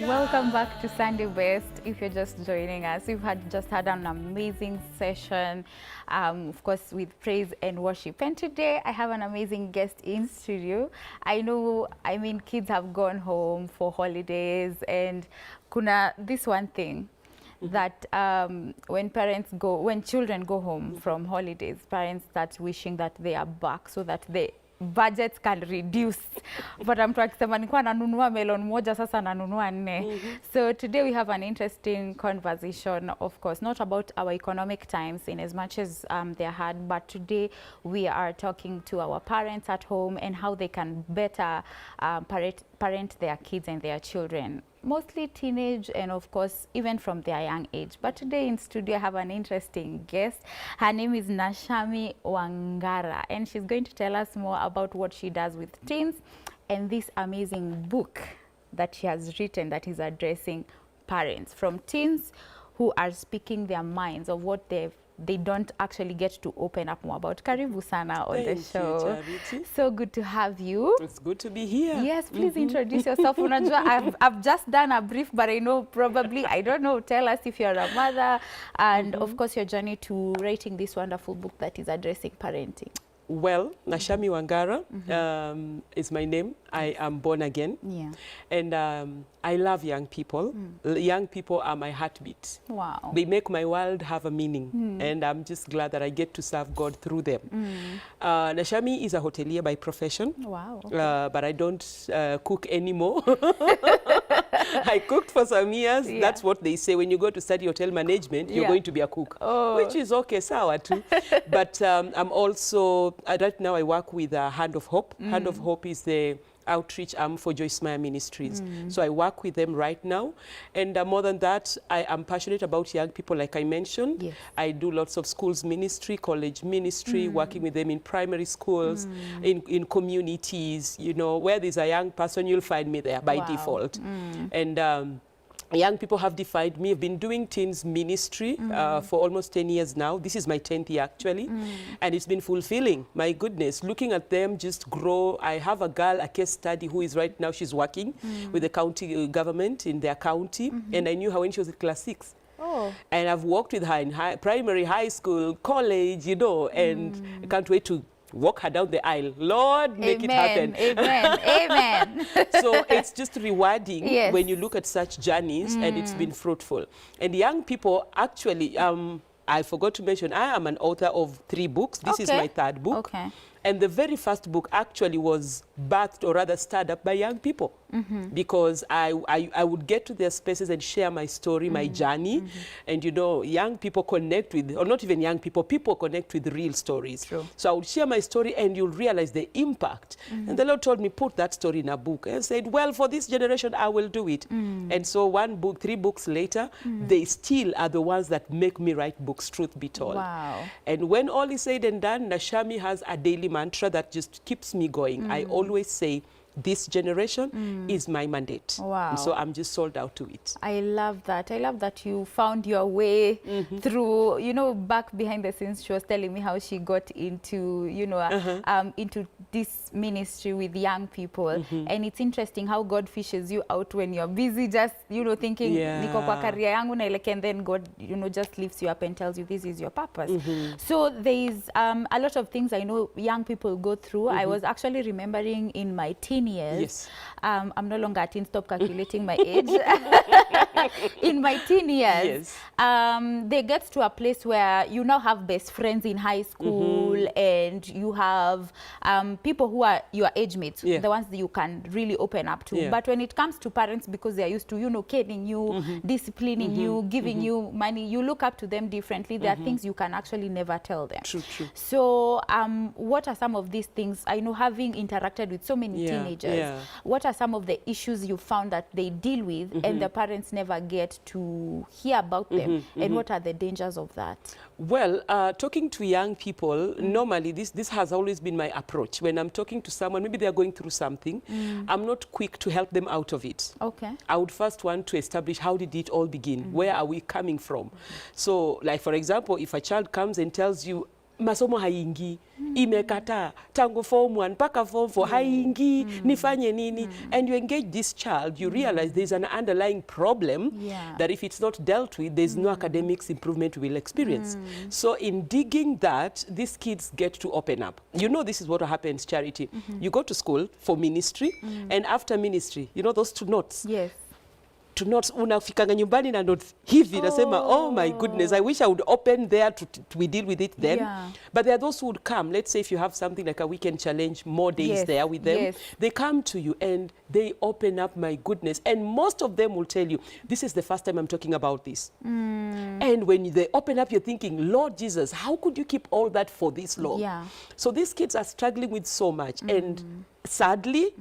Welcome back to Sunday Best. If you're just joining us, we've just had an amazing session, of course, with praise and worship. And today I have an amazing guest in studio. Kids have gone home for holidays, and kuna this one thing that when children go home from holidays, parents start wishing that they are back so that the budgets can reduce. But mtu akisema nilikuwa nanunua melon moja sasa nanunua nne. So today we have an interesting conversation, of course, not about our economic times in as much as they're hard, but today we are talking to our parents at home and how they can better parent their kids and their children. Mostly teenage and of course even from their young age. But today in studio I have an interesting guest. Her name is Nashami Wangara, and she's going to tell us more about what she does with teens and this amazing book that she has written that is addressing parents, from teens who are speaking their minds of what they don't actually get to open up more about. Karibu sana on the show. You, so good to have you. It's good to be here. Yes, please introduce yourself. Unajua, I've just done a brief, but I know probably, I don't know, tell us if you're a mother and of course your journey to writing this wonderful book that is addressing parenting. Well, Nashami Wangara is my name. I am born again. Yeah. And I love young people. Young people are my heartbeat. Wow. They make my world have a meaning. And I'm just glad that I get to serve God through them. Nashami is a hotelier by profession. Wow. Okay. But I don't cook anymore. I cooked for some years. Yeah. That's what they say. When you go to study hotel management, you're going to be a cook. Oh. Which is okay, sawa too. But I'm also, right now I work with Hand of Hope. Hand of Hope is the outreach arm for Joyce Meyer Ministries. So I work with them right now. And more than that, I am passionate about young people, like I mentioned. Yes. I do lots of schools ministry, college ministry, working with them in primary schools, in communities. You know, where there's a young person, you'll find me there by default. And young people have defined me. I've been doing teens ministry for almost 10 years now. This is my 10th year, actually. And it's been fulfilling. My goodness, looking at them just grow. I have a girl, a case study, who is right now, she's working with the county government in their county. And I knew her when she was in class 6. Oh. And I've worked with her in primary, high school, college, you know, and I can't wait to walk her down the aisle. Lord, make it happen. Amen. Amen. So it's just rewarding when you look at such journeys and it's been fruitful. And young people, actually, I forgot to mention, I am an author of 3 books. This is my 3rd book. Okay. And the very first book actually was birthed, or rather stirred up by young people. Because I would get to their spaces and share my story, my journey. And you know, young people connect with, or not even young people, people connect with real stories. True. So I would share my story and you'll realize the impact. And the Lord told me, put that story in a book. And I said, well, for this generation, I will do it. And so 1 book, 3 books later, they still are the ones that make me write books, truth be told. Wow. And when all is said and done, Nashami has a daily mantra that just keeps me going. I always say, this generation is my mandate. Wow. And so I'm just sold out to it. I love that. I love that you found your way through, you know, back behind the scenes, she was telling me how she got into, you know, into this ministry with young people. And it's interesting how God fishes you out when you're busy, just, you know, thinking, niko kwa career yangu na eleke, and then God, you know, just lifts you up and tells you this is your purpose. So there's a lot of things I know young people go through. I was actually remembering in my teen years. I'm no longer a teen, stop calculating my age. In my teen years, they get to a place where you now have best friends in high school and you have people who are your age mates, the ones that you can really open up to. But when it comes to parents, because they are used to, you know, caring you, disciplining you, giving you money, you look up to them differently. There are things you can actually never tell them. True. So what are some of these things? I know, having interacted with so many teenagers, what are some of the issues you found that they deal with and the parents never get to hear about them, and what are the dangers of that? Well, talking to young people, normally this has always been my approach. When I'm talking to someone, maybe they're going through something, I'm not quick to help them out of it. Okay. I would first want to establish, how did it all begin? Where are we coming from? So, like, for example, if a child comes and tells you, masomo haingi, imekataa tangu form 1 mpaka form 4 haingi, nifanye nini? And you engage this child, you realize there's an underlying problem that if it's not dealt with, there's no academics improvement we will experience. So in digging that, these kids get to open up. You know, this is what happens, Charity. You go to school for ministry, and after ministry, you know those 2 notes? Yes. To notes, unafikanga nyumbani na notes hivi, nasema, oh my goodness, I wish I would open there we deal with it then. But there are those who would come, let's say if you have something like a weekend challenge, more days there with them, they come to you and they open up, my goodness. And most of them will tell you, this is the first time I'm talking about this. And when they open up, you're thinking, Lord Jesus, how could you keep all that for this long? So these kids are struggling with so much. And sadly,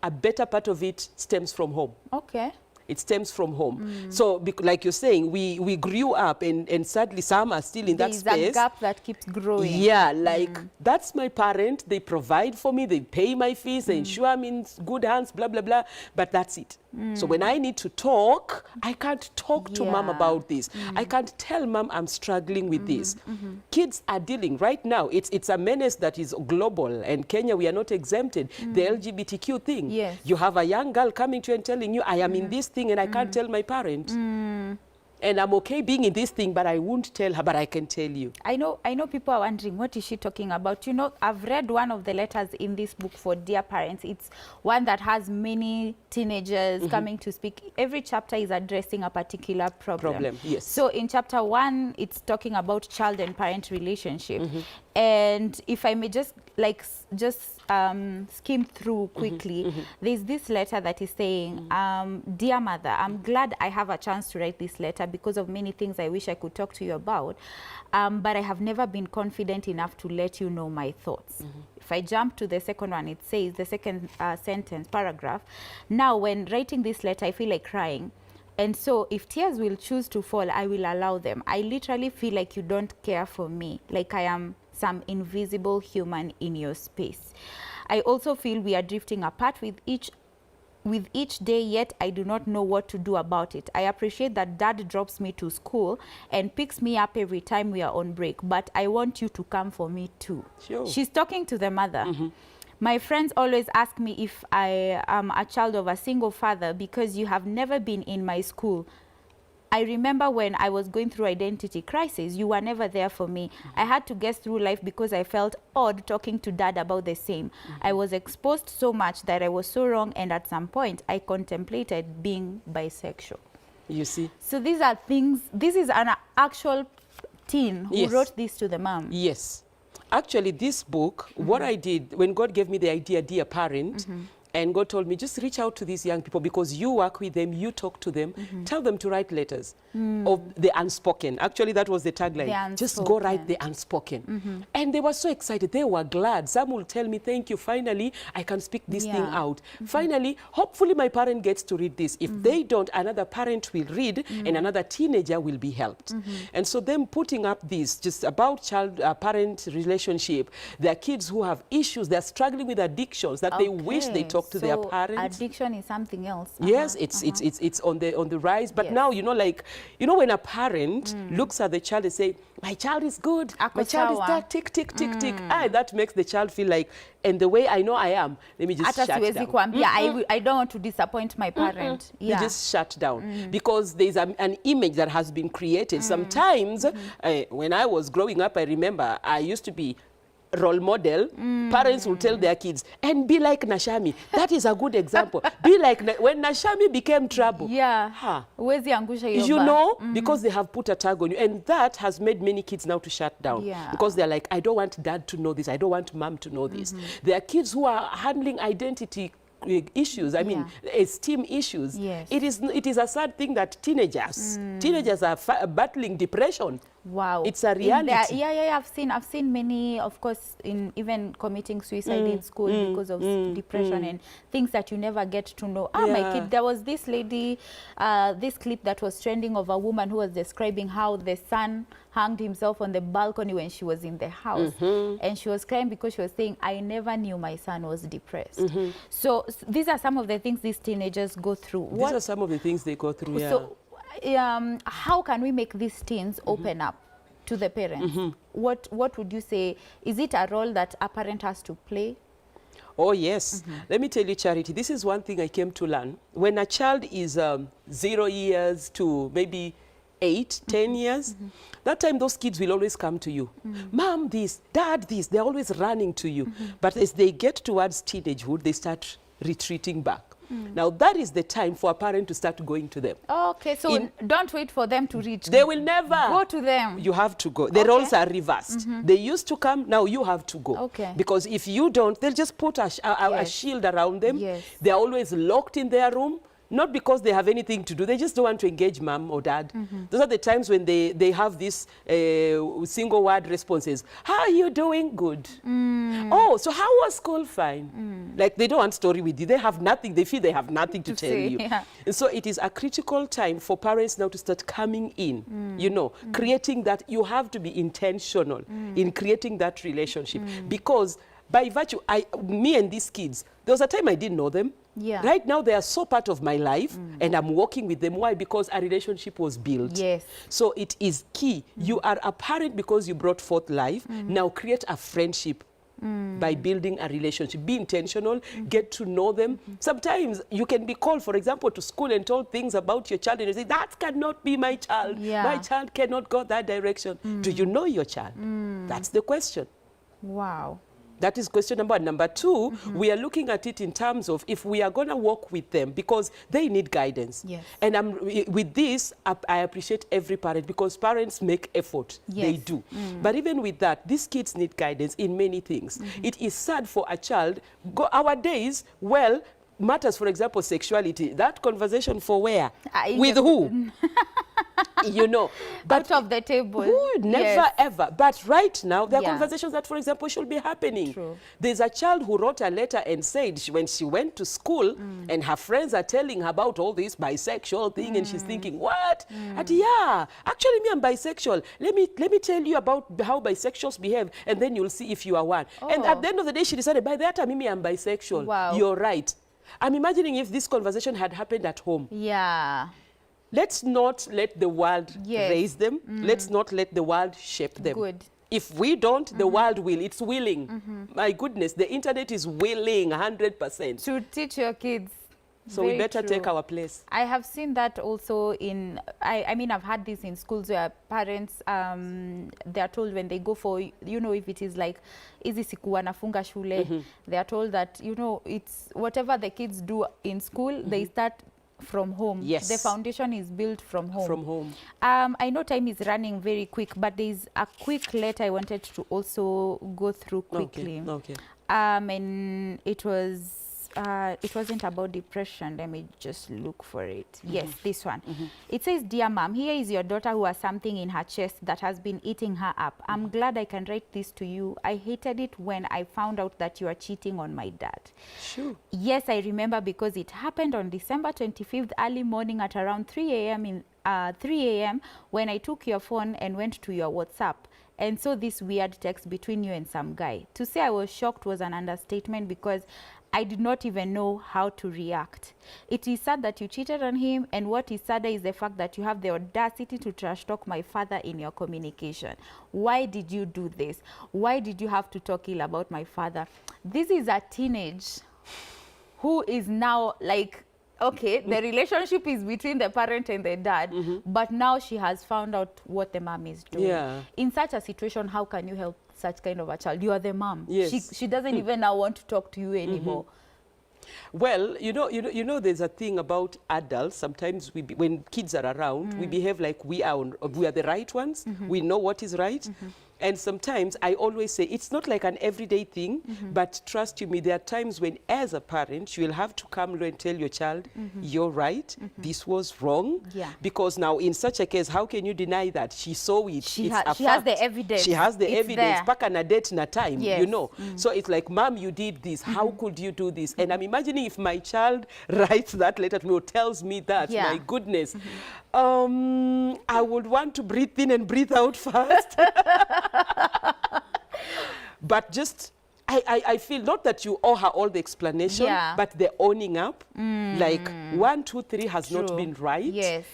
a better part of it stems from home. Okay. It stems from home. So, like you're saying, we grew up, and sadly some are still in that space. There's a gap that keeps growing. Yeah, like, that's my parent, they provide for me, they pay my fees, they ensure I'm in good hands, blah, blah, blah, but that's it. So when I need to talk, I can't talk to mom about this. I can't tell mom I'm struggling with this. Kids are dealing right now. It's a menace that is global, and Kenya, we are not exempted. The LGBTQ thing. You have a young girl coming to you and telling you, I am in this thing and I can't tell my parent. And I'm okay being in this thing, but I won't tell her, but I can tell you. I know people are wondering, what is she talking about? You know, I've read one of the letters in this book for Dear Parents. It's one that has many teenagers coming to speak. Every chapter is addressing a particular problem. Yes. So in chapter 1, it's talking about child and parent relationship. And if I may just skim through quickly, there's this letter that is saying, Dear Mother, I'm glad I have a chance to write this letter because of many things I wish I could talk to you about, but I have never been confident enough to let you know my thoughts. If I jump to the second one, it says, the second paragraph, now when writing this letter, I feel like crying. And so if tears will choose to fall, I will allow them. I literally feel like you don't care for me, like I am some invisible human in your space. I also feel we are drifting apart with each day, yet I do not know what to do about it. I appreciate that Dad drops me to school and picks me up every time we are on break, but I want you to come for me too. Sure. She's talking to the mother. My friends always ask me if I am a child of a single father because you have never been in my school. I remember when I was going through identity crisis, you were never there for me. I had to guess through life because I felt odd talking to Dad about the same. I was exposed so much that I was so wrong, and at some point I contemplated being bisexual. You see? So these are things, this is an actual teen who wrote this to the mom. Yes. Actually, this book, what I did, when God gave me the idea, Dear Parent, and God told me, just reach out to these young people because you work with them, you talk to them, tell them to write letters of the unspoken. Actually, that was the tagline. Just go write the unspoken. And they were so excited. They were glad. Some will tell me, thank you. Finally, I can speak this thing out. Finally, hopefully my parent gets to read this. If they don't, another parent will read and another teenager will be helped. And so them putting up this, just about child-parent relationship, there are kids who have issues. They're struggling with addictions that they wish they talk to their parents. Addiction is something else. Yes, it's on the rise. But now, you know, like, you know, when a parent looks at the child and say, my child is good, my child is there, tick, tick, tick, tick. That makes the child feel like, and the way I know I am, let me just shut down. I don't want to disappoint my parent. You just shut down. Because there's an image that has been created. Sometimes, when I was growing up, I remember I used to be role model. Parents will tell their kids, and be like Nashami. That is a good example. Be like, when Nashami became trouble. You know, because they have put a tag on you. And that has made many kids now to shut down. Because they're like, I don't want dad to know this. I don't want mom to know this. There are kids who are handling identity issues, I mean, esteem issues. It is a sad thing that teenagers are battling depression. Wow. It's a reality. I've seen many, of course, in even committing suicide in school because of depression and things that you never get to know. My kid, there was this lady, this clip that was trending of a woman who was describing how the son hanged himself on the balcony when she was in the house. And she was crying because she was saying, I never knew my son was depressed. So these are some of the things these teenagers go through. These are some of the things they go through, So how can we make these teens open up? To the parents. What would you say? Is it a role that a parent has to play? Oh, yes. Let me tell you, Charity, this is one thing I came to learn. When a child is 0 years to maybe 8, 10 years, that time those kids will always come to you. Mom, this, dad, this. They're always running to you. But as they get towards teenagehood, they start retreating back. Now, that is the time for a parent to start going to them. Okay, so don't wait for them to reach. They will never. Go to them. You have to go. The roles are reversed. They used to come, now you have to go. Okay. Because if you don't, they'll just put a shield around them. Yes. They're always locked in their room. Not because they have anything to do, they just don't want to engage mom or dad. Those are the times when they have these single word responses. How are you doing? Good. Oh, so how was school? Fine. Like they don't want story with you. They have nothing. They feel they have nothing to tell you. Yeah. And so it is a critical time for parents now to start coming in, you know, creating that. You have to be intentional in creating that relationship because by virtue, me and these kids, there was a time I didn't know them. Yeah. Right now, they are so part of my life, and I'm working with them. Why? Because a relationship was built. Yes. So it is key. You are a parent because you brought forth life. Now create a friendship by building a relationship. Be intentional. Get to know them. Sometimes you can be called, for example, to school and told things about your child, and you say, that cannot be my child. Yeah. My child cannot go that direction. Do you know your child? That's the question. Wow. That is question number one. Number two, we are looking at it in terms of if we are going to work with them because they need guidance. Yes. And with this, I appreciate every parent because parents make effort. Yes. They do. But even with that, these kids need guidance in many things. It is sad for a child. Our days, well, matters, for example, sexuality. That conversation for where? With who? You know, but out of the table. Never ever. But right now, there are Yeah. conversations that, for example, should be happening. True. There's a child who wrote a letter and said when she went to school and her friends are telling her about all this bisexual thing, and she's thinking, what? And yeah, actually, me, I'm bisexual. Let me tell you about how bisexuals behave, and then you'll see if you are one. And at the end of the day, she decided, by that time, me, I'm bisexual. Wow. You're right. I'm imagining if this conversation had happened at home. Yeah. Let's not let the world Yes. raise them. Let's not let the world shape them. Good. If we don't, the world will. It's willing. My goodness, the internet is willing 100%. To teach your kids. So Very we better true. take our place. I have seen that also in, I mean, I've had this in schools where parents, they are told when they go for, you know, if it is like, hizi siku wanafunga shule, they are told that, you know, it's whatever the kids do in school, they start from home. Yes. The foundation is built from home. From home. I know time is running very quick, but there's a quick letter I wanted to also go through quickly. Okay. And it wasn't about depression. Let me just look for it. Yes, this one. It says, Dear Mom, here is your daughter who has something in her chest that has been eating her up. I'm glad I can write this to you. I hated it when I found out that you are cheating on my dad. Sure. Yes, I remember because it happened on December 25th, early morning at around 3 a.m. when I took your phone and went to your WhatsApp and saw this weird text between you and some guy. To say I was shocked was an understatement because I did not even know how to react. It is sad that you cheated on him, and what is sadder is the fact that you have the audacity to trash talk my father in your communication. Why did you do this? Why did you have to talk ill about my father? This is a teenage who is now like, okay, the relationship is between the parent and the dad, but now she has found out what the mom is doing. Yeah. In such a situation, how can you help such kind of a child? You are the mom. Yes. She doesn't even now want to talk to you anymore. Well, you know, there's a thing about adults. Sometimes when kids are around, we behave like we are the right ones. We know what is right. And sometimes I always say it's not like an everyday thing, but trust you me, there are times when as a parent, you will have to come and tell your child, you're right, this was wrong. Yeah. Because now in such a case, how can you deny that? She saw it. She it's has the evidence. She has the It's evidence. there. Back na date na time, Yes. you know. So it's like, Mom, you did this. How could you do this? And I'm imagining if my child writes that letter to me or tells me that, Yeah. my goodness, I would want to breathe in and breathe out first. But just, I feel not that you owe her all the explanation, Yeah. but the owning up, like 1, 2, 3 has not True. been right. Yes.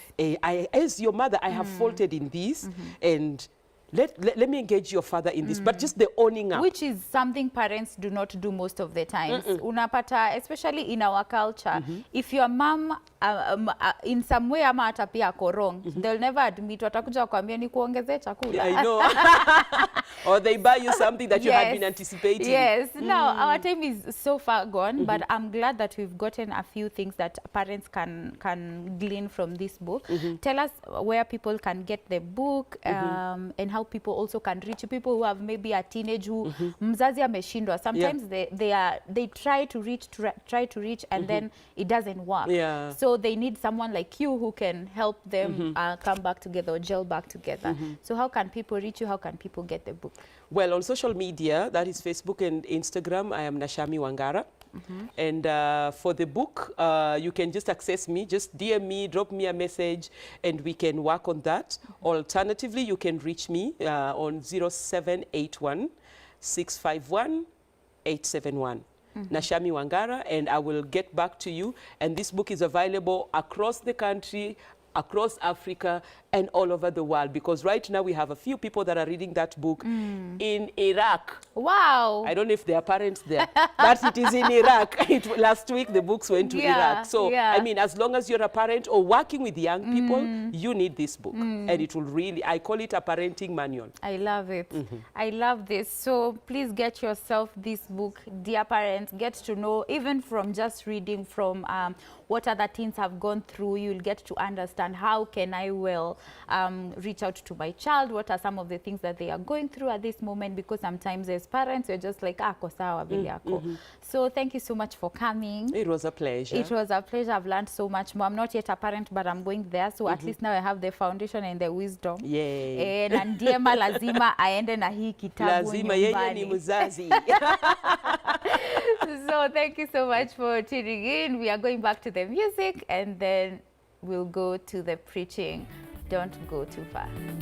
As your mother, I have faulted in this, and let me engage your father in this, but just the owning up. Which is something parents do not do most of the times. Unapata, especially in our culture, if your mom in some way ama hata pia ako wrong, they'll never admit. Watakuja kuambia ni kuongeze chakula. I know. Or they buy you something that you had been anticipating. Yes. Now, our time is so far gone, but I'm glad that we've gotten a few things that parents can glean from this book. Tell us where people can get the book, and how people also can reach people who have maybe a teenage who mzazi ameshindwa. Sometimes they try to reach and then it doesn't work. So they need someone like you who can help them come back together or gel back together. So how can people reach you? How can people get the book? Well, on social media, that is Facebook and Instagram, I am Nashami Wangara. And for the book, you can just access me, just DM me, drop me a message, and we can work on that. Alternatively, you can reach me on 0781 651 871. Nashami Wangara, and I will get back to you. And this book is available across the country, across Africa, and all over the world, because right now we have a few people that are reading that book in Iraq. Wow. I don't know if there are parents there, but it is in Iraq. Last week the books went to Iraq. So, I mean, as long as you're a parent or working with young people, you need this book. And it will really, I call it a parenting manual. I love it. I love this. So please get yourself this book, dear parents. Get to know, even from just reading from what other teens have gone through, you'll get to understand how can I reach out to my child, what are some of the things that they are going through at this moment, because sometimes as parents you're just like ko sawa vile yako. So thank you so much for coming. It was a pleasure. It was a pleasure. I've learned so much more. I'm not yet a parent, but I'm going there, so at least now I have the foundation and the wisdom. Yay. Na ndiema lazima aende na hii kitabu lazima yeye ni mzazi. So thank you so much for tuning in. We are going back to the music and then we'll go to the preaching. Don't go too far.